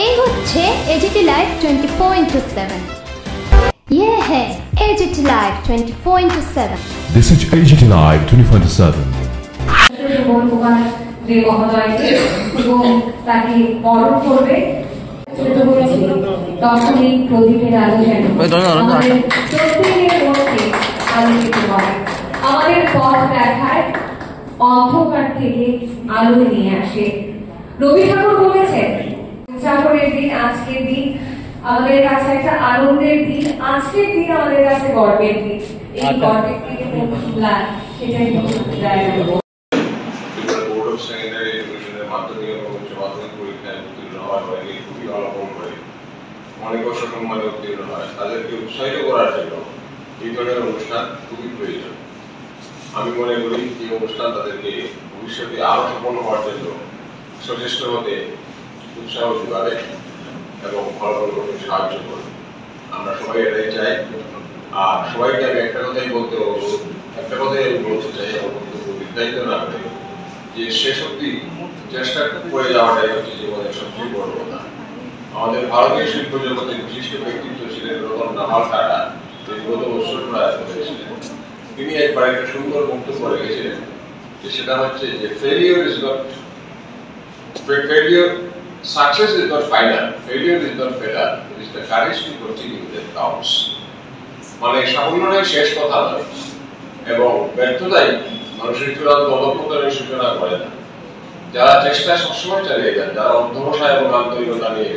এই হচ্ছে AGT live 24/7। ये है AGT live 24/7। This is AGT Live 24/7। আমাদের পথ দেখায়, অন্ধকার থেকে আলো নিয়ে আসে। রবি ঠাকুর বলেছেন, উদযাপনের দিন আজকের দিন আমাদের কাছে একটা আনন্দের দিন, আজকের দিন আমাদের কাছে গর্বের দিন। এই গর্বের দিনে সেটাই অনেক অসম্মানে উত্তীর্ণ হয়, তাদেরকে উৎসাহিত করার জন্য এই ধরনের অনুষ্ঠান খুবই প্রয়োজন। আমি মনে করি এই অনুষ্ঠান তাদেরকে ভবিষ্যতে আরো সফল হওয়ার জন্য সচেষ্ট হতে উৎসাহ যোগাবে এবং ফলাফল করতে সাহায্য করবে। আমরা সবাই এটাই চাই। আর সবাইকে আমি একটা কথাই বলতে চাই, আমার বক্তব্য দীর্ঘায়িত না করে, যে শেষ অব্দি চেষ্টা করে যাওয়াটাই হচ্ছে জীবনের সবচেয়ে বড় কথা। আমাদের ভারতীয় শিল্প জগতের বিশিষ্ট ব্যক্তিত্ব ছিলেন রতন লাল টাটা, তিনি গত বছর প্রয়াত হয়েছিলেন। তিনি একবার একটা সুন্দর বক্তব্য রেখেছিলেন, যে সেটা হচ্ছে যে success is not final, failure is not failure, it is the courage to continue that counts। মানে সাফল্যটাই শেষ কথা নয়, এবং ব্যর্থতাই মানুষের চূড়ান্ত অধঃপতনের সূচনা করে না। যারা চেষ্টা সবসময় চালিয়ে যান, যারা অধ্যবসায় এবং আন্তরিকতা নিয়ে